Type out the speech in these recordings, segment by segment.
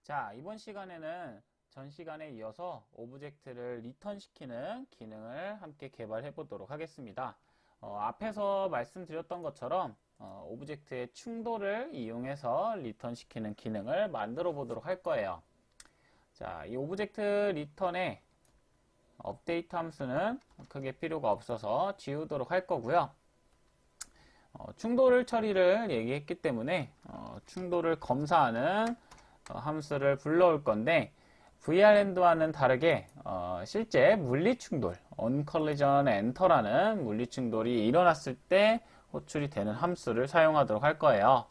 자, 이번 시간에는 전 시간에 이어서 오브젝트를 리턴시키는 기능을 함께 개발해 보도록 하겠습니다. 앞에서 말씀드렸던 것처럼 오브젝트의 충돌을 이용해서 리턴시키는 기능을 만들어 보도록 할 거예요. 자, 이 오브젝트 리턴의 업데이트 함수는 크게 필요가 없어서 지우도록 할 거고요. 충돌 처리를 얘기했기 때문에 충돌을 검사하는 함수를 불러올 건데 vrand와는 다르게 실제 물리충돌 onCollision enter라는 물리충돌이 일어났을 때 호출이 되는 함수를 사용하도록 할 거예요.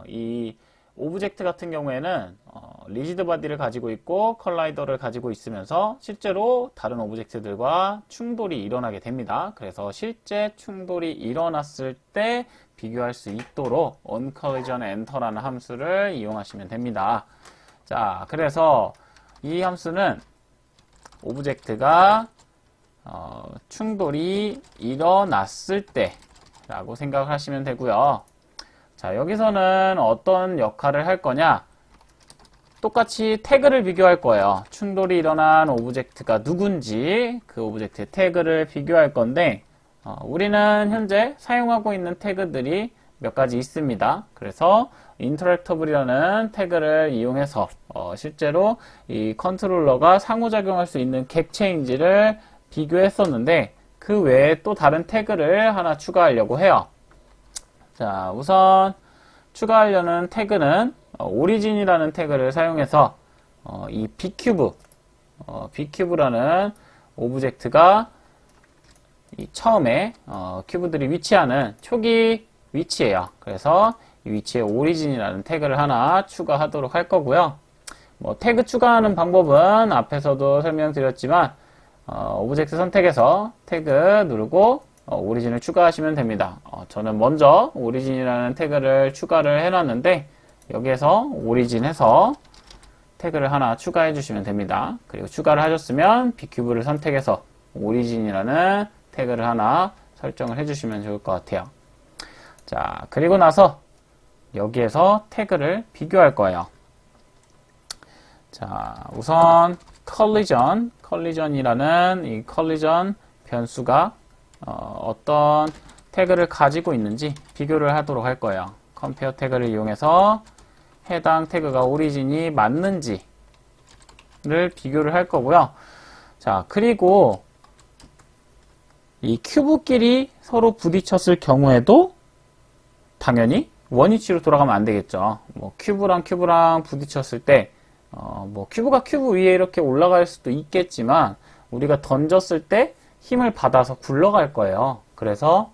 이 오브젝트 같은 경우에는 리지드 바디를 가지고 있고 컬라이더를 가지고 있으면서 실제로 다른 오브젝트들과 충돌이 일어나게 됩니다. 그래서 실제 충돌이 일어났을 때 비교할 수 있도록 onCollision enter라는 함수를 이용하시면 됩니다. 자, 그래서 이 함수는 오브젝트가 충돌이 일어났을 때 라고 생각을 하시면 되고요. 자, 여기서는 어떤 역할을 할 거냐? 똑같이 태그를 비교할 거예요. 충돌이 일어난 오브젝트가 누군지 그 오브젝트의 태그를 비교할 건데 우리는 현재 사용하고 있는 태그들이 몇 가지 있습니다. 그래서 interactable이라는 태그를 이용해서 실제로 이 컨트롤러가 상호작용할 수 있는 객체인지를 비교했었는데 그 외에 또 다른 태그를 하나 추가하려고 해요. 자, 우선 추가하려는 태그는 origin이라는 태그를 사용해서 이 bcube라는 오브젝트가 이 처음에 큐브들이 위치하는 초기 위치예요. 그래서 이 위치에 origin이라는 태그를 하나 추가하도록 할 거고요. 태그 추가하는 방법은 앞에서도 설명드렸지만 오브젝트 선택에서 태그 누르고 오리진을 추가하시면 됩니다. 저는 먼저 오리진이라는 태그를 추가를 해놨는데 여기에서 오리진 해서 태그를 하나 추가해 주시면 됩니다. 그리고 추가를 하셨으면 bcube를 선택해서 오리진이라는 태그를 하나 설정을 해주시면 좋을 것 같아요. 자, 그리고 나서 여기에서 태그를 비교할 거예요. 자, 우선 collision이라는 이 collision 변수가 어떤 태그를 가지고 있는지 비교를 하도록 할 거예요. compare 태그를 이용해서 해당 태그가 오리진이 맞는지를 비교를 할 거고요. 자, 그리고 이 큐브끼리 서로 부딪혔을 경우에도 당연히 원위치로 돌아가면 안 되겠죠. 큐브랑 부딪혔을 때 큐브가 큐브 위에 이렇게 올라갈 수도 있겠지만 우리가 던졌을 때 힘을 받아서 굴러갈 거예요. 그래서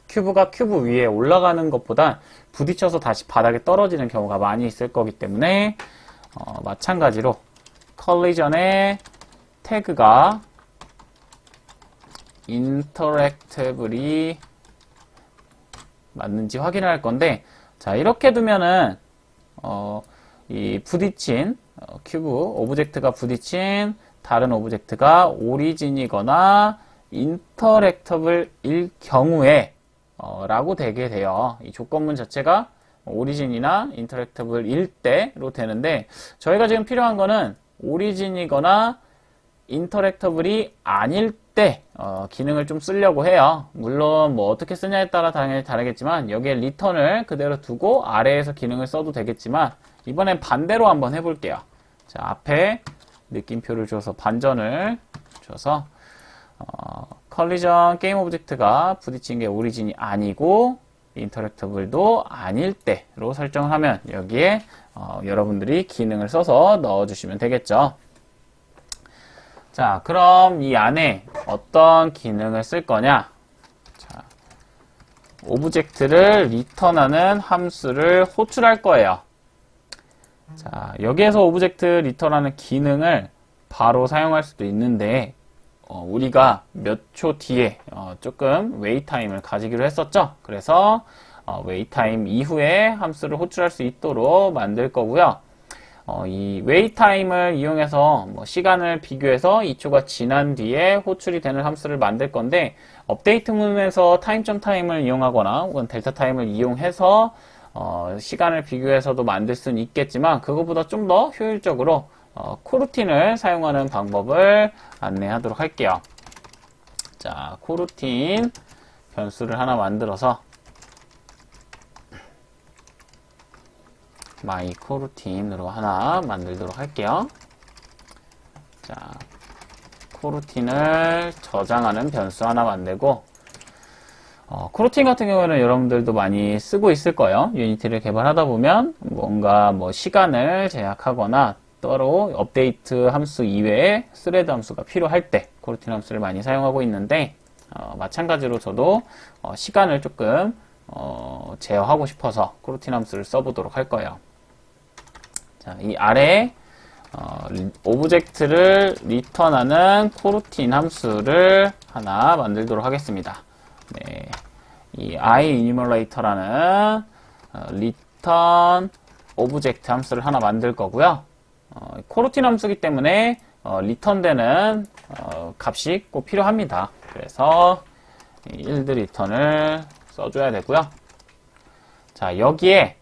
큐브가 큐브 위에 올라가는 것보다 부딪혀서 다시 바닥에 떨어지는 경우가 많이 있을 거기 때문에 마찬가지로 collision의 태그가 interactable이 맞는지 확인을 할 건데, 자, 이렇게 두면은 이 부딪힌 큐브 오브젝트가 부딪힌 다른 오브젝트가 오리진이거나 인터랙터블일 경우에 라고 되게 돼요. 이 조건문 자체가 오리진이나 인터랙터블일 때로 되는데 저희가 지금 필요한 거는 오리진이거나 인터랙터블이 아닐 때 기능을 좀 쓰려고 해요. 물론 어떻게 쓰냐에 따라 당연히 다르겠지만 여기에 리턴을 그대로 두고 아래에서 기능을 써도 되겠지만 이번엔 반대로 한번 해볼게요. 자, 앞에 느낌표를 줘서 반전을 줘서 컬리전 게임 오브젝트가 부딪힌 게 오리진이 아니고 인터랙터블도 아닐 때로 설정을 하면 여기에 여러분들이 기능을 써서 넣어주시면 되겠죠. 자, 그럼 이 안에 어떤 기능을 쓸 거냐? 자, 오브젝트를 리턴하는 함수를 호출할 거예요. 자, 여기에서 오브젝트 리턴하는 기능을 바로 사용할 수도 있는데 우리가 몇 초 뒤에 조금 웨이 타임을 가지기로 했었죠. 그래서 웨이 타임 이후에 함수를 호출할 수 있도록 만들 거고요. 이 웨이 타임을 이용해서 시간을 비교해서 2초가 지난 뒤에 호출이 되는 함수를 만들 건데 업데이트 문에서 타임점타임을 이용하거나 혹은 델타 타임을 이용해서 시간을 비교해서도 만들 수는 있겠지만 그거보다 좀 더 효율적으로 코루틴을 사용하는 방법을 안내하도록 할게요. 자, 코루틴 변수를 하나 만들어서 마이 코루틴으로 하나 만들도록 할게요. 자, 코루틴을 저장하는 변수 하나 만들고 코루틴 같은 경우에는 여러분들도 많이 쓰고 있을 거예요. 유니티를 개발하다 보면 뭔가 뭐 시간을 제약하거나 따로 업데이트 함수 이외에 스레드 함수가 필요할 때 코루틴 함수를 많이 사용하고 있는데 마찬가지로 저도 시간을 조금 제어하고 싶어서 코루틴 함수를 써보도록 할 거예요. 자, 이 아래에 오브젝트를 리턴하는 코루틴 함수를 하나 만들도록 하겠습니다. 네, 이 iEnumerator라는 리턴 오브젝트 함수를 하나 만들 거고요. 코루틴 함수이기 때문에 리턴되는 값이 꼭 필요합니다. 그래서 yield 리턴을 써줘야 되고요. 자, 여기에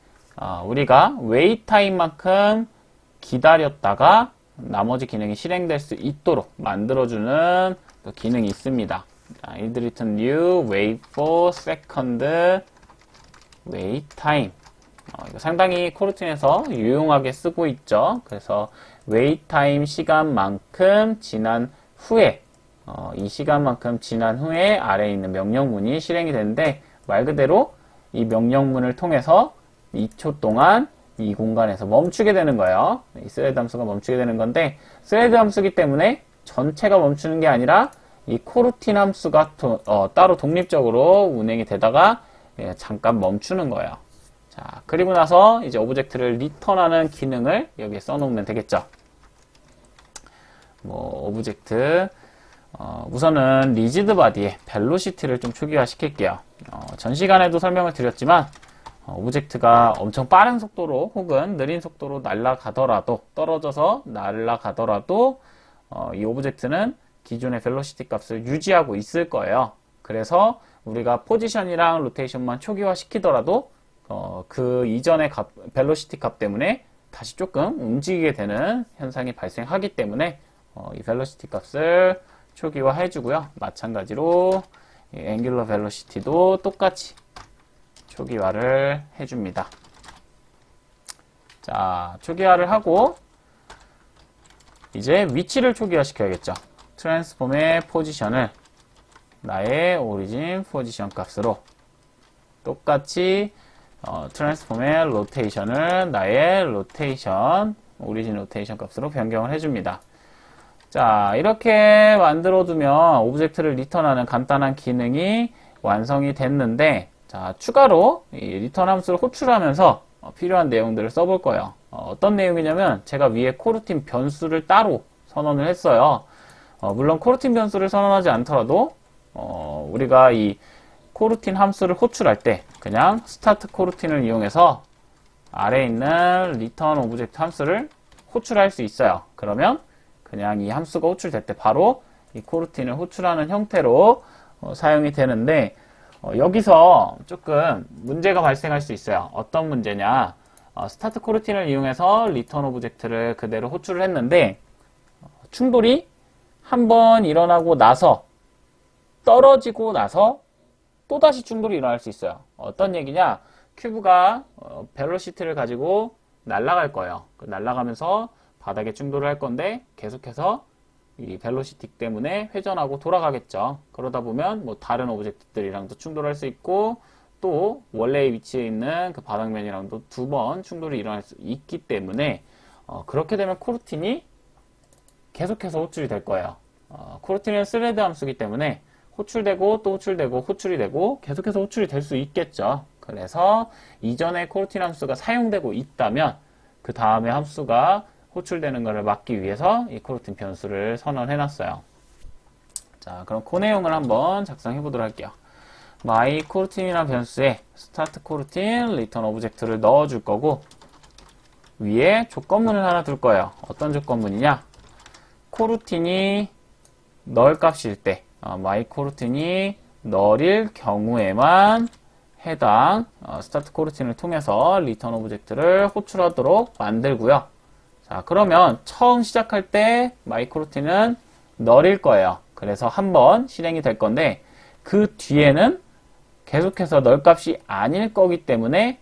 우리가 wait time만큼 기다렸다가 나머지 기능이 실행될 수 있도록 만들어주는 그 기능이 있습니다. 자, yield return new wait for second wait time. 이거 상당히 코루틴에서 유용하게 쓰고 있죠. 그래서 wait time 시간만큼 지난 후에 이 시간만큼 지난 후에 아래에 있는 명령문이 실행이 되는데 말 그대로 이 명령문을 통해서 2초 동안 이 공간에서 멈추게 되는 거예요. 이 스레드 함수가 멈추게 되는 건데 스레드 함수이기 때문에 전체가 멈추는 게 아니라 이 코루틴 함수가 따로 독립적으로 운행이 되다가 잠깐 멈추는 거예요. 자, 그리고 나서 이제 오브젝트를 리턴하는 기능을 여기에 써놓으면 되겠죠. 뭐 오브젝트 우선은 리지드 바디에 벨로시티를 좀 초기화 시킬게요. 전 시간에도 설명을 드렸지만 오브젝트가 엄청 빠른 속도로 혹은 느린 속도로 날아가더라도 떨어져서 날아가더라도 이 오브젝트는 기존의 벨로시티 값을 유지하고 있을 거예요. 그래서 우리가 포지션이랑 로테이션만 초기화 시키더라도 그 이전의 벨로시티 값 때문에 다시 조금 움직이게 되는 현상이 발생하기 때문에 이 벨로시티 값을 초기화 해주고요. 마찬가지로 앵귤러 벨로시티도 똑같이 초기화를 해줍니다. 자, 초기화를 하고 이제 위치를 초기화 시켜야겠죠. 트랜스폼의 포지션을 나의 오리진 포지션 값으로 똑같이 트랜스폼의 로테이션을 나의 로테이션 오리진 로테이션 값으로 변경을 해줍니다. 자, 이렇게 만들어두면 오브젝트를 리턴하는 간단한 기능이 완성이 됐는데 자, 추가로 이 리턴 함수를 호출하면서 필요한 내용들을 써볼 거예요. 어떤 내용이냐면 제가 위에 코루틴 변수를 따로 선언을 했어요. 물론 코루틴 변수를 선언하지 않더라도 우리가 이 코루틴 함수를 호출할 때 그냥 스타트 코루틴을 이용해서 아래에 있는 리턴 오브젝트 함수를 호출할 수 있어요. 그러면 그냥 이 함수가 호출될 때 바로 이 코루틴을 호출하는 형태로 사용이 되는데 여기서 조금 문제가 발생할 수 있어요. 어떤 문제냐? 스타트 코루틴을 이용해서 리턴 오브젝트를 그대로 호출을 했는데 충돌이 한번 일어나고 나서 떨어지고 나서 또다시 충돌이 일어날 수 있어요. 어떤 얘기냐? 큐브가 벨로시티를 가지고 날아갈 거예요. 날아가면서 바닥에 충돌을 할 건데 계속해서 이 벨로시티 때문에 회전하고 돌아가겠죠. 그러다 보면 뭐 다른 오브젝트들이랑도 충돌할 수 있고 또 원래의 위치에 있는 그 바닥면이랑도 두 번 충돌이 일어날 수 있기 때문에 그렇게 되면 코루틴이 계속해서 호출이 될 거예요. 코루틴은 스레드 함수이기 때문에 호출되고 또 호출되고 호출이 되고 계속해서 호출이 될 수 있겠죠. 그래서 이전에 코루틴 함수가 사용되고 있다면 그 다음에 함수가 호출되는 것을 막기 위해서 이 코루틴 변수를 선언해 놨어요. 자, 그럼 그 내용을 한번 작성해 보도록 할게요. my 코루틴이라는 변수에 start 코루틴 return 오브젝트를 넣어 줄 거고 위에 조건문을 하나 둘 거예요. 어떤 조건문이냐? 코루틴이 널 값일 때 my 코루틴이 널일 경우에만 해당 스타트 코루틴을 통해서 리턴 오브젝트를 호출하도록 만들고요. 자, 그러면 처음 시작할 때 마이크로틴은 널일 거예요. 그래서 한번 실행이 될 건데 그 뒤에는 계속해서 널 값이 아닐 거기 때문에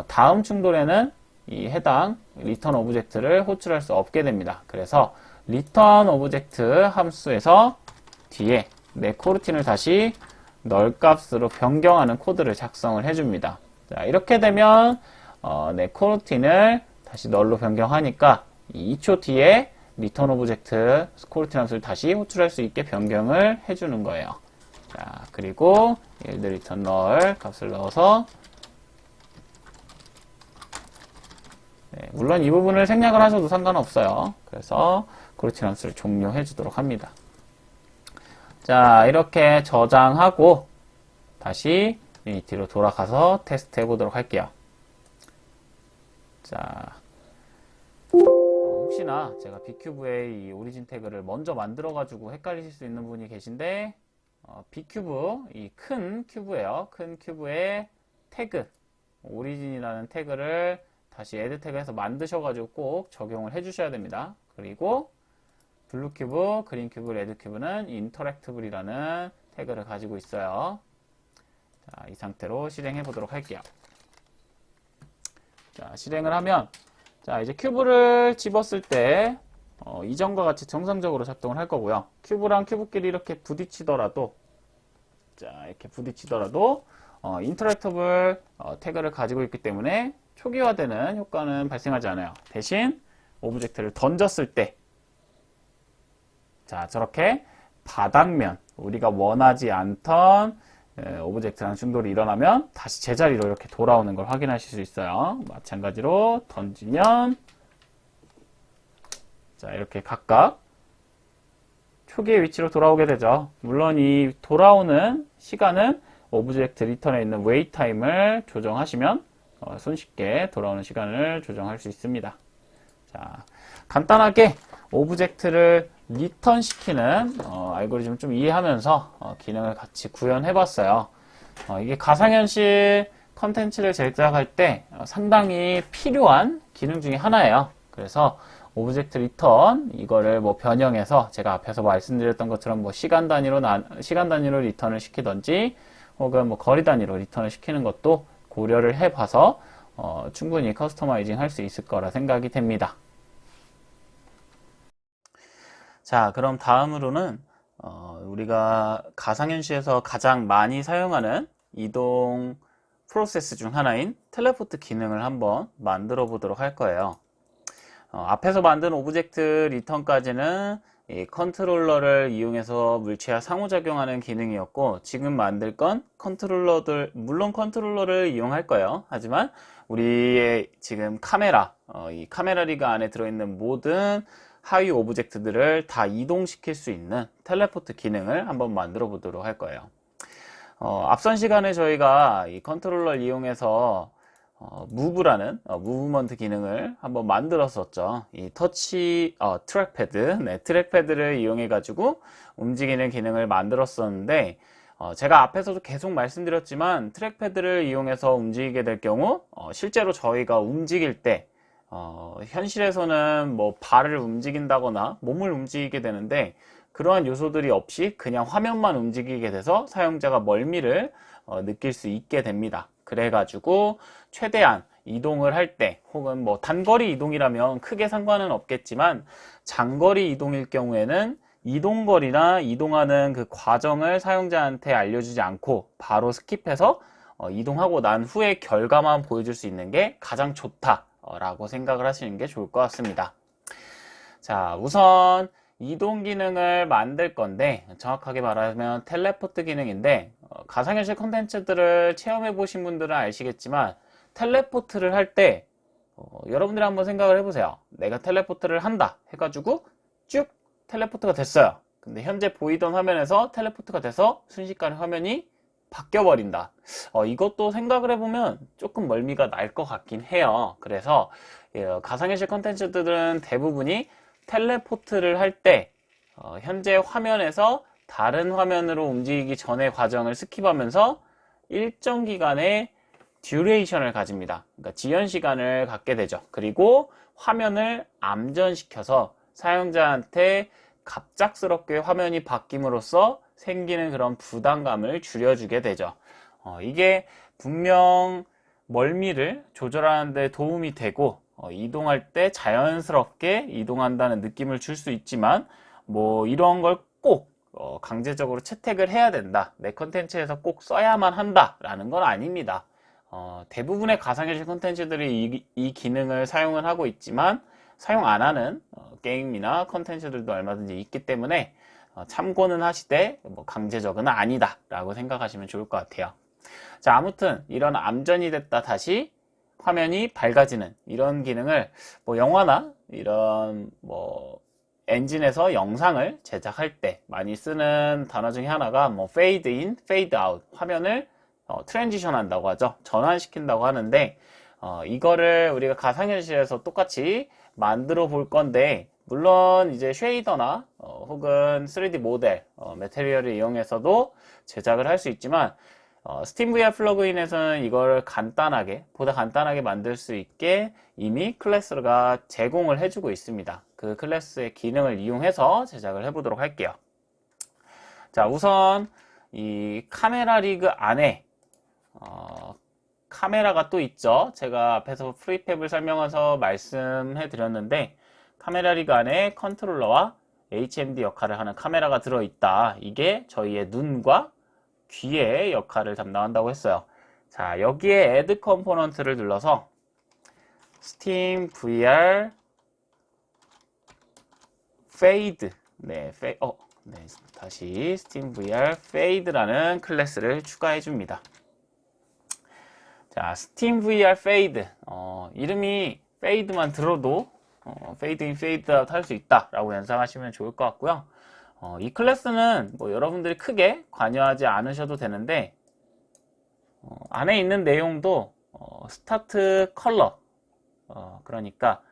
다음 충돌에는 이 해당 리턴 오브젝트를 호출할 수 없게 됩니다. 그래서 리턴 오브젝트 함수에서 뒤에 내 코루틴을 다시 널 값으로 변경하는 코드를 작성을 해줍니다. 자, 이렇게 되면 내 코루틴을 다시 널로 변경하니까 2초 뒤에 리턴 오브젝트 코루틴 함수를 다시 호출할 수 있게 변경을 해주는 거예요. 자, 그리고 yield return null 값을 넣어서 물론 이 부분을 생략을 하셔도 상관없어요. 그래서 코루틴 함수를 종료해 주도록 합니다. 자, 이렇게 저장하고 다시 유니티로 돌아가서 테스트 해보도록 할게요. 자, 혹시나 제가 B큐브에 이 오리진 태그를 먼저 만들어가지고 헷갈리실 수 있는 분이 계신데 B큐브, 이 큰 큐브예요. 큰 큐브에 태그, 오리진이라는 태그를 다시 add 태그에서 만드셔가지고 꼭 적용을 해주셔야 됩니다. 그리고 블루 큐브, 그린 큐브, 레드 큐브는 인터랙티블이라는 태그를 가지고 있어요. 자, 이 상태로 실행해 보도록 할게요. 자, 실행을 하면 자, 이제 큐브를 집었을 때 이전과 같이 정상적으로 작동을 할 거고요. 큐브랑 큐브끼리 이렇게 부딪히더라도 자, 이렇게 부딪히더라도 인터랙티블 태그를 가지고 있기 때문에 초기화되는 효과는 발생하지 않아요. 대신 오브젝트를 던졌을 때 자, 저렇게 바닥면, 우리가 원하지 않던 오브젝트랑 충돌이 일어나면 다시 제자리로 이렇게 돌아오는 걸 확인하실 수 있어요. 마찬가지로 던지면 자, 이렇게 각각 초기의 위치로 돌아오게 되죠. 물론 이 돌아오는 시간은 오브젝트 리턴에 있는 웨이트 타임을 조정하시면 손쉽게 돌아오는 시간을 조정할 수 있습니다. 자, 간단하게 오브젝트를 리턴 시키는 알고리즘을 좀 이해하면서 기능을 같이 구현해 봤어요. 이게 가상현실 컨텐츠를 제작할 때 상당히 필요한 기능 중에 하나예요. 그래서 오브젝트 리턴 이거를 뭐 변형해서 제가 앞에서 말씀드렸던 것처럼 뭐 시간 단위로 리턴을 시키던지 혹은 뭐 거리 단위로 리턴을 시키는 것도 고려를 해 봐서 충분히 커스터마이징 할 수 있을 거라 생각이 됩니다. 자, 그럼 다음으로는 우리가 가상현실에서 가장 많이 사용하는 이동 프로세스 중 하나인 텔레포트 기능을 한번 만들어 보도록 할 거예요. 앞에서 만든 오브젝트 리턴까지는 이 컨트롤러를 이용해서 물체와 상호작용하는 기능이었고, 지금 만들 건 물론 컨트롤러를 이용할 거예요. 하지만 우리의 지금 카메라, 이 카메라 리그 안에 들어있는 모든 하위 오브젝트들을 다 이동시킬 수 있는 텔레포트 기능을 한번 만들어 보도록 할 거예요. 앞선 시간에 저희가 이 컨트롤러를 이용해서 무브라는 무브먼트 기능을 한번 만들었었죠. 이 트랙패드를 이용해 가지고 움직이는 기능을 만들었었는데 제가 앞에서도 계속 말씀드렸지만 트랙패드를 이용해서 움직이게 될 경우 실제로 저희가 움직일 때 현실에서는 뭐 발을 움직인다거나 몸을 움직이게 되는데 그러한 요소들이 없이 그냥 화면만 움직이게 돼서 사용자가 멀미를 느낄 수 있게 됩니다. 그래가지고 최대한 이동을 할 때 혹은 뭐 단거리 이동이라면 크게 상관은 없겠지만 장거리 이동일 경우에는 이동거리나 이동하는 그 과정을 사용자한테 알려주지 않고 바로 스킵해서 이동하고 난 후에 결과만 보여줄 수 있는 게 가장 좋다라고 생각을 하시는 게 좋을 것 같습니다. 자, 우선 이동 기능을 만들 건데 정확하게 말하면 텔레포트 기능인데 가상현실 콘텐츠들을 체험해 보신 분들은 아시겠지만 텔레포트를 할 때 여러분들이 한번 생각을 해보세요. 내가 텔레포트를 한다 해가지고 쭉 텔레포트가 됐어요. 근데 현재 보이던 화면에서 텔레포트가 돼서 순식간에 화면이 바뀌어 버린다. 이것도 생각을 해보면 조금 멀미가 날 것 같긴 해요. 그래서 가상현실 콘텐츠들은 대부분이 텔레포트를 할 때 현재 화면에서 다른 화면으로 움직이기 전의 과정을 스킵하면서 일정 기간의 듀레이션을 가집니다. 그러니까 지연 시간을 갖게 되죠. 그리고 화면을 암전시켜서 사용자한테 갑작스럽게 화면이 바뀜으로써 생기는 그런 부담감을 줄여주게 되죠. 이게 분명 멀미를 조절하는 데 도움이 되고 이동할 때 자연스럽게 이동한다는 느낌을 줄 수 있지만 뭐 이런 걸 꼭 강제적으로 채택을 해야 된다, 내 컨텐츠에서 꼭 써야만 한다 라는 건 아닙니다. 대부분의 가상현실 컨텐츠들이 이 기능을 사용을 하고 있지만 사용 안 하는 게임이나 컨텐츠들도 얼마든지 있기 때문에 참고는 하시되 뭐 강제적은 아니다 라고 생각하시면 좋을 것 같아요. 자, 아무튼 이런 암전이 됐다 다시 화면이 밝아지는 이런 기능을 뭐 영화나 이런 뭐 엔진에서 영상을 제작할 때 많이 쓰는 단어 중에 하나가 뭐 fade in, fade out, 화면을 트랜지션 한다고 하죠. 전환시킨다고 하는데 이거를 우리가 가상현실에서 똑같이 만들어 볼 건데, 물론 이제 쉐이더나 혹은 3D 모델, 매테리얼을 이용해서도 제작을 할 수 있지만 스팀VR 플러그인에서는 이걸 보다 간단하게 만들 수 있게 이미 클래스가 제공을 해주고 있습니다. 그 클래스의 기능을 이용해서 제작을 해보도록 할게요. 자, 우선 이 카메라 리그 안에 카메라가 또 있죠. 제가 앞에서 프리팹을 설명해서 말씀해 드렸는데, 카메라 리그 안에 컨트롤러와 HMD 역할을 하는 카메라가 들어있다. 이게 저희의 눈과 귀의 역할을 담당한다고 했어요. 자, 여기에 Add 컴포넌트를 눌러서 SteamVR Fade, 다시 SteamVR Fade라는 클래스를 추가해 줍니다. 자, SteamVR Fade, 이름이 Fade만 들어도 Fade in, Fade out 할 수 있다 라고 연상하시면 좋을 것 같고요. 이 클래스는 뭐 여러분들이 크게 관여하지 않으셔도 되는데, 안에 있는 내용도 스타트 컬러, 그러니까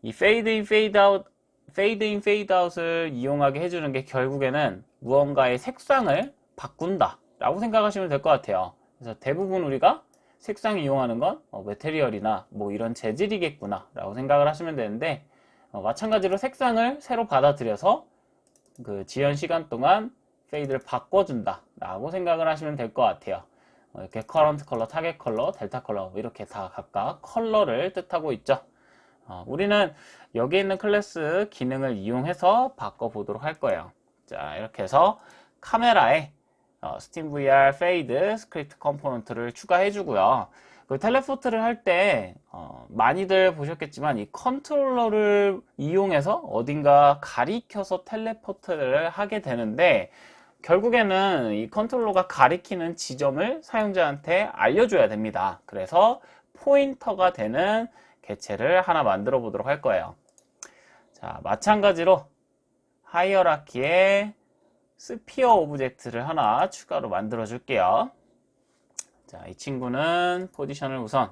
이 Fade in, Fade out, Fade in, Fade out을 이용하게 해주는 게 결국에는 무언가의 색상을 바꾼다 라고 생각하시면 될 것 같아요. 그래서 대부분 우리가 색상 이용하는 건 매테리얼이나 뭐 이런 재질이겠구나 라고 생각을 하시면 되는데, 마찬가지로 색상을 새로 받아들여서 그 지연 시간 동안 페이드를 바꿔준다 라고 생각을 하시면 될 것 같아요. 이렇게 커런트 컬러, 타겟 컬러, 델타 컬러 이렇게 다 각각 컬러를 뜻하고 있죠. 우리는 여기 있는 클래스 기능을 이용해서 바꿔보도록 할 거예요. 자, 이렇게 해서 카메라에 SteamVR Fade 스크립트 컴포넌트를 추가해 주고요. 그 텔레포트를 할 때 많이들 보셨겠지만 이 컨트롤러를 이용해서 어딘가 가리켜서 텔레포트를 하게 되는데, 결국에는 이 컨트롤러가 가리키는 지점을 사용자한테 알려줘야 됩니다. 그래서 포인터가 되는 개체를 하나 만들어 보도록 할 거예요. 자, 마찬가지로 하이어라키에 스피어 오브젝트를 하나 추가로 만들어 줄게요. 자, 이 친구는 포지션을 우선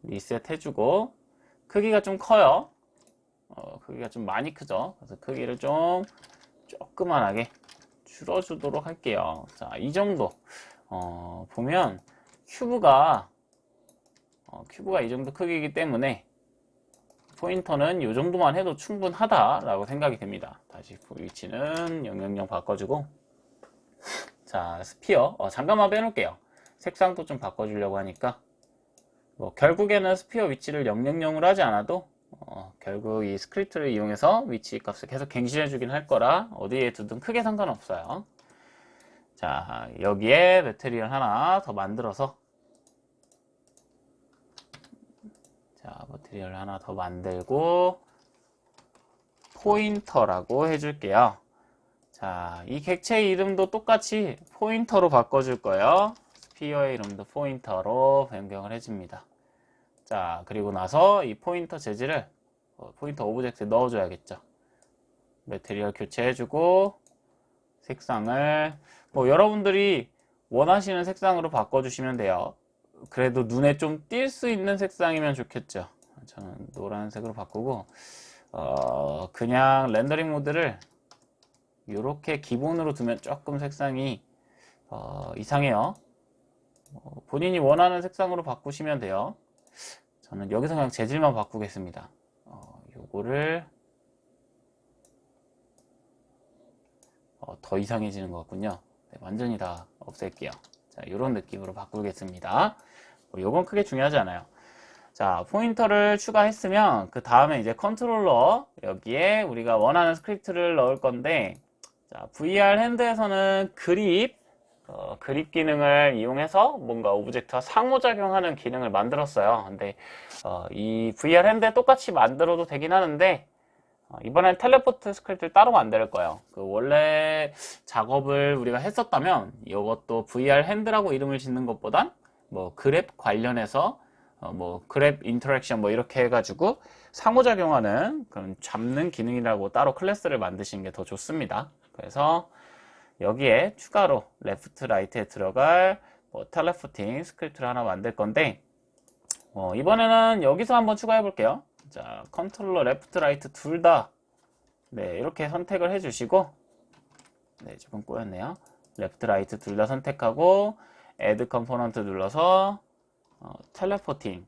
리셋 해주고, 크기가 좀 커요. 크기가 좀 많이 크죠. 그래서 크기를 좀 조그만하게 줄여주도록 할게요. 자, 이 정도. 보면 큐브가 이 정도 크기이기 때문에 포인터는 이 정도만 해도 충분하다라고 생각이 됩니다. 다시 위치는 000 바꿔주고, 자, 스피어 잠깐만 빼놓을게요. 색상도 좀 바꿔주려고 하니까 뭐 결국에는 스피어 위치를 000으로 하지 않아도 결국 이 스크립트를 이용해서 위치 값을 계속 갱신해 주긴 할 거라 어디에 두든 크게 상관없어요. 자, 여기에 매테리얼 하나 더 만들어서, 자, 매테리얼 하나 더 만들고 포인터라고 해줄게요. 자, 이 객체 이름도 똑같이 포인터로 바꿔줄 거예요. 스피어의 이름도 포인터로 변경을 해줍니다. 자, 그리고 나서 이 포인터 재질을 포인터 오브젝트에 넣어줘야겠죠. 매테리얼 교체해주고 색상을 뭐 여러분들이 원하시는 색상으로 바꿔주시면 돼요. 그래도 눈에 좀 띌 수 있는 색상이면 좋겠죠. 저는 노란색으로 바꾸고 그냥 렌더링 모드를 이렇게 기본으로 두면 조금 색상이 이상해요. 본인이 원하는 색상으로 바꾸시면 돼요. 저는 여기서 그냥 재질만 바꾸겠습니다. 요거를 더 이상해지는 것 같군요. 네, 완전히 다 없앨게요. 자, 이런 느낌으로 바꾸겠습니다. 요건 크게 중요하지 않아요. 자, 포인터를 추가했으면 그 다음에 이제 컨트롤러 여기에 우리가 원하는 스크립트를 넣을 건데, 자, VR 핸드에서는 그립 기능을 이용해서 뭔가 오브젝트와 상호작용하는 기능을 만들었어요. 근데 이 VR 핸드에 똑같이 만들어도 되긴 하는데, 이번엔 텔레포트 스크립트를 따로 만들 거예요. 그 원래 작업을 우리가 했었다면 이것도 VR 핸드라고 이름을 짓는 것보단 뭐 그랩 관련해서 뭐 그랩 인터랙션 뭐 이렇게 해가지고 상호작용하는 그런 잡는 기능이라고 따로 클래스를 만드시는 게 더 좋습니다. 그래서 여기에 추가로 레프트 라이트에 들어갈 뭐 텔레포팅 스크립트를 하나 만들 건데, 이번에는 여기서 한번 추가해 볼게요. 자, 컨트롤러 레프트 라이트 둘 다, 네, 이렇게 선택을 해 주시고, 네, 조금 꼬였네요. 레프트 라이트 둘 다 선택하고 애드 컴포넌트 눌러서 텔레포팅,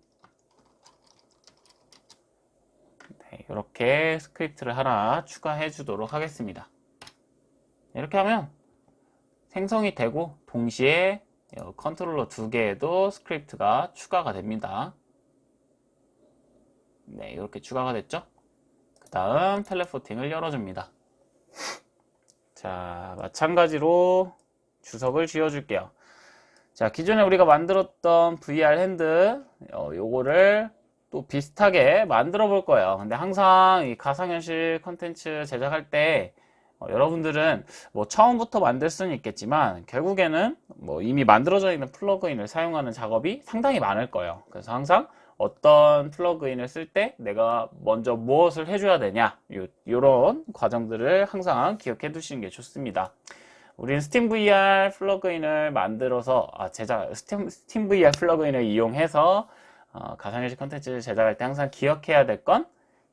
네, 이렇게 스크립트를 하나 추가해 주도록 하겠습니다. 이렇게 하면 생성이 되고 동시에 컨트롤러 두 개에도 스크립트가 추가가 됩니다. 네, 이렇게 추가가 됐죠? 그 다음 텔레포팅을 열어줍니다. 자, 마찬가지로 주석을 지어줄게요. 자, 기존에 우리가 만들었던 VR 핸드, 요거를 또 비슷하게 만들어 볼 거예요. 근데 항상 이 가상현실 컨텐츠 제작할 때 여러분들은 뭐 처음부터 만들 수는 있겠지만 결국에는 뭐 이미 만들어져 있는 플러그인을 사용하는 작업이 상당히 많을 거예요. 그래서 항상 어떤 플러그인을 쓸 때 내가 먼저 무엇을 해줘야 되냐, 요런 과정들을 항상 기억해 두시는 게 좋습니다. 우리는 스팀 VR 플러그인을 만들어서 스팀 VR 플러그인을 이용해서 가상현실 컨텐츠를 제작할 때 항상 기억해야 될 건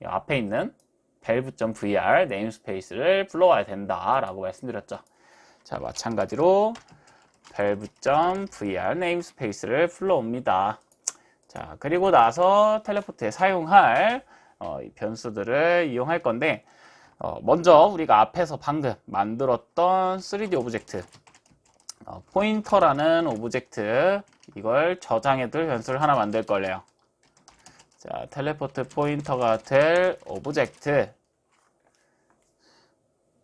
앞에 있는 valve.vr 네임스페이스를 불러와야 된다라고 말씀드렸죠. 자, 마찬가지로 valve.vr 네임스페이스를 불러옵니다. 자, 그리고 나서 텔레포트에 사용할 변수들을 이용할 건데, 먼저 우리가 앞에서 방금 만들었던 3D 오브젝트 포인터라는 오브젝트, 이걸 저장해둘 변수를 하나 만들 거예요. 자, 텔레포트 포인터가 될 오브젝트.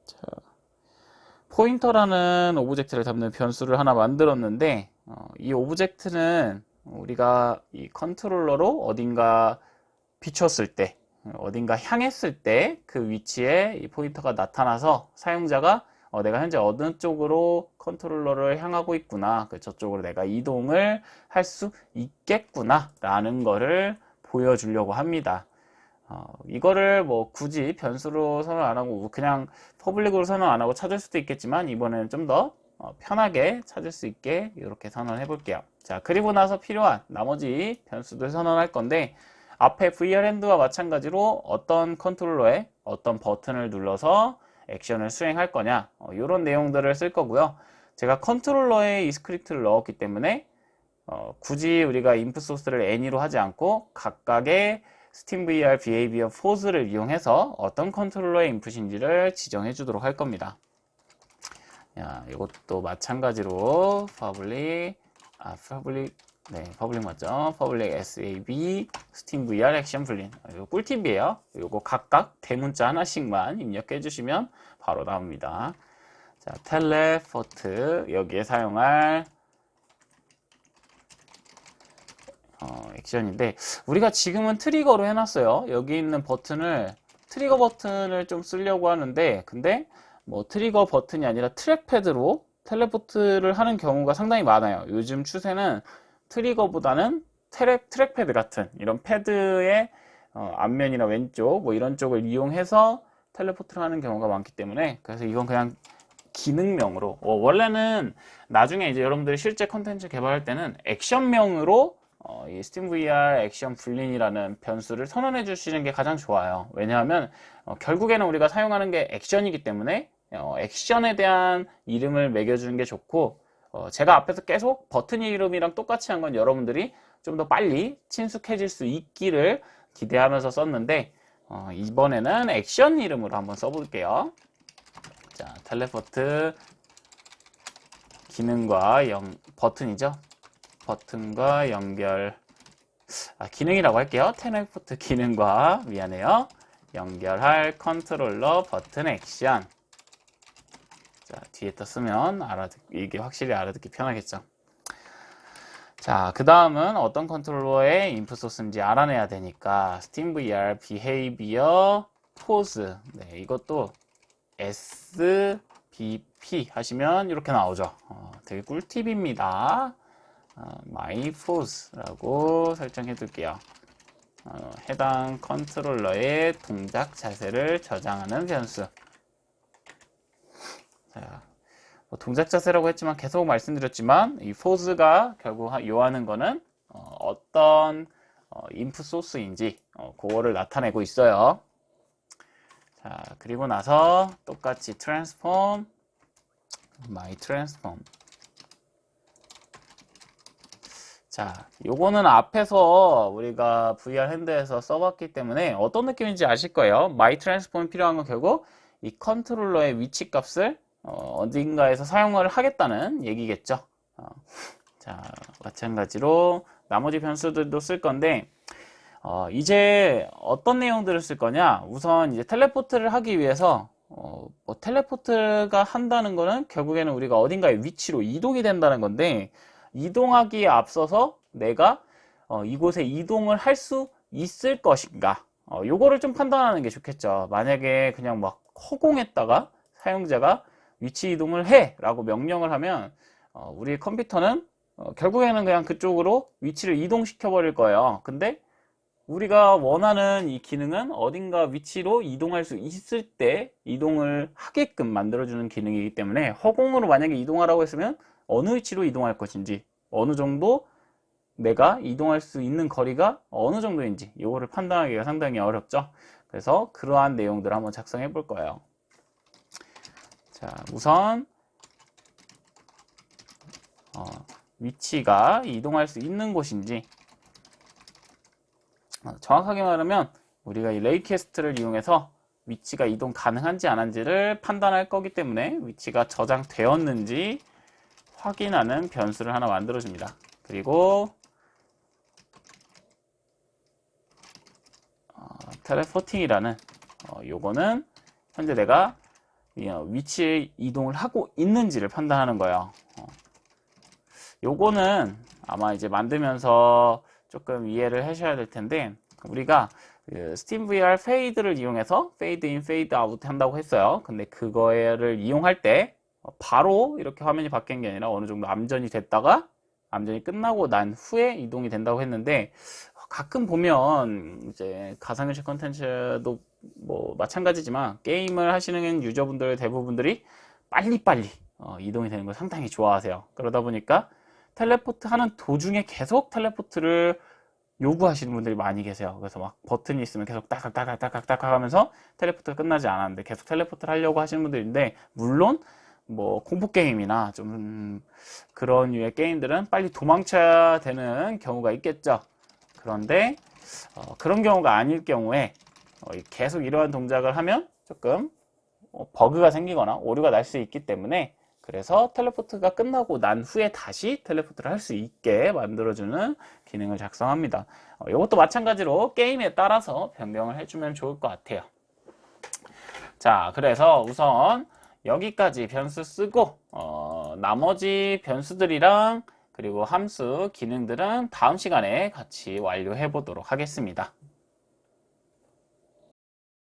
자, 포인터라는 오브젝트를 담는 변수를 하나 만들었는데, 이 오브젝트는 우리가 이 컨트롤러로 어딘가 비췄을 때, 어딘가 향했을 때 그 위치에 이 포인터가 나타나서 사용자가 내가 현재 어느 쪽으로 컨트롤러를 향하고 있구나, 저쪽으로 내가 이동을 할 수 있겠구나 라는 거를 보여주려고 합니다. 이거를 뭐 굳이 변수로 선언 안 하고 그냥 퍼블릭으로 선언 안 하고 찾을 수도 있겠지만, 이번에는 좀 더 편하게 찾을 수 있게 이렇게 선언해 볼게요. 자, 그리고 나서 필요한 나머지 변수들 선언할 건데, 앞에 VR 핸드와 마찬가지로 어떤 컨트롤러에 어떤 버튼을 눌러서 액션을 수행할 거냐, 이런 내용들을 쓸 거고요. 제가 컨트롤러에 이 스크립트를 넣었기 때문에 굳이 우리가 인풋 소스를 any로 하지 않고 각각의 SteamVR Behavior Force를 이용해서 어떤 컨트롤러의 인풋인지를 지정해 주도록 할 겁니다. 이것도 마찬가지로 public 맞죠? public SAB SteamVR 액션 불린. 이거 꿀팁이에요. 이거 각각 대문자 하나씩만 입력해 주시면 바로 나옵니다. 자, 텔레포트, 여기에 사용할 액션인데, 우리가 지금은 트리거로 해놨어요. 여기 있는 버튼을 트리거 버튼을 좀 쓰려고 하는데, 근데 뭐 트리거 버튼이 아니라 트랙패드로 텔레포트를 하는 경우가 상당히 많아요. 요즘 추세는 트리거보다는 트랙패드 같은 이런 패드의 앞면이나 왼쪽 뭐 이런 쪽을 이용해서 텔레포트를 하는 경우가 많기 때문에, 그래서 이건 그냥 기능명으로, 원래는 나중에 이제 여러분들이 실제 컨텐츠 개발할 때는 액션명으로 이 SteamVR 액션 불린이라는 변수를 선언해 주시는 게 가장 좋아요. 왜냐하면 결국에는 우리가 사용하는 게 액션이기 때문에 액션에 대한 이름을 매겨주는 게 좋고, 제가 앞에서 계속 버튼 이름이랑 똑같이 한 건 여러분들이 좀 더 빨리 친숙해질 수 있기를 기대하면서 썼는데, 이번에는 액션 이름으로 한번 써볼게요. 자, 텔레포트 기능과 버튼이죠. 버튼과 연결, 기능이라고 할게요. 텔레포트 기능과, 미안해요. 연결할 컨트롤러 버튼 액션. 자, 뒤에다 쓰면 이게 확실히 알아듣기 편하겠죠. 자, 그 다음은 어떤 컨트롤러의 인풋 소스인지 알아내야 되니까 SteamVR Behavior Pose. 네, 이것도 SBP 하시면 이렇게 나오죠. 되게 꿀팁입니다. My Pose라고 설정해 둘게요. 해당 컨트롤러의 동작 자세를 저장하는 변수. 자, 동작 자세라고 했지만 계속 말씀드렸지만 이 포즈가 결국 요하는 거는 어떤 인풋 소스인지 그거를 나타내고 있어요. 자, 그리고 나서 똑같이 transform, my transform. 자, 요거는 앞에서 우리가 VR 핸드에서 써봤기 때문에 어떤 느낌인지 아실 거예요. my transform 필요한 건 결국 이 컨트롤러의 위치 값을 어딘가에서 사용을 하겠다는 얘기겠죠. 자, 마찬가지로 나머지 변수들도 쓸 건데, 이제 어떤 내용들을 쓸 거냐? 우선 이제 텔레포트를 하기 위해서, 텔레포트가 한다는 거는 결국에는 우리가 어딘가의 위치로 이동이 된다는 건데, 이동하기에 앞서서 내가 이곳에 이동을 할 수 있을 것인가? 요거를 좀 판단하는 게 좋겠죠. 만약에 그냥 막 허공에다가 사용자가 위치 이동을 해 라고 명령을 하면 우리 컴퓨터는 결국에는 그냥 그쪽으로 위치를 이동시켜 버릴 거예요. 근데 우리가 원하는 이 기능은 어딘가 위치로 이동할 수 있을 때 이동을 하게끔 만들어주는 기능이기 때문에 허공으로 만약에 이동하라고 했으면 어느 위치로 이동할 것인지, 어느 정도 내가 이동할 수 있는 거리가 어느 정도인지 이거를 판단하기가 상당히 어렵죠. 그래서 그러한 내용들을 한번 작성해 볼 거예요. 자, 우선 위치가 이동할 수 있는 곳인지, 정확하게 말하면 우리가 이 레이캐스트를 이용해서 위치가 이동 가능한지 안 한지를 판단할 거기 때문에 위치가 저장되었는지 확인하는 변수를 하나 만들어 줍니다. 그리고 텔레포팅이라는 요거는 현재 내가 위치에 이동을 하고 있는지를 판단하는 거예요. 요거는 아마 이제 만들면서 조금 이해를 하셔야 될 텐데, 우리가 SteamVR 페이드를 이용해서 페이드 인, 페이드 아웃 한다고 했어요. 근데 그거를 이용할 때 바로 이렇게 화면이 바뀐 게 아니라 어느 정도 암전이 됐다가 암전이 끝나고 난 후에 이동이 된다고 했는데, 가끔 보면 이제 가상현실 컨텐츠도 뭐 마찬가지지만 게임을 하시는 유저분들 대부분들이 빨리빨리 이동이 되는 걸 상당히 좋아하세요. 그러다 보니까 텔레포트 하는 도중에 계속 텔레포트를 요구하시는 분들이 많이 계세요. 그래서 막 버튼이 있으면 계속 따깍따깍따깍따깍 하면서 텔레포트가 끝나지 않았는데 계속 텔레포트를 하려고 하시는 분들인데, 물론 뭐 공포 게임이나 좀 그런 류의 게임들은 빨리 도망쳐야 되는 경우가 있겠죠. 그런데 그런 경우가 아닐 경우에 계속 이러한 동작을 하면 조금 버그가 생기거나 오류가 날 수 있기 때문에, 그래서 텔레포트가 끝나고 난 후에 다시 텔레포트를 할 수 있게 만들어주는 기능을 작성합니다. 이것도 마찬가지로 게임에 따라서 변경을 해주면 좋을 것 같아요. 자, 그래서 우선 여기까지 변수 쓰고 나머지 변수들이랑 그리고 함수 기능들은 다음 시간에 같이 완료해 보도록 하겠습니다.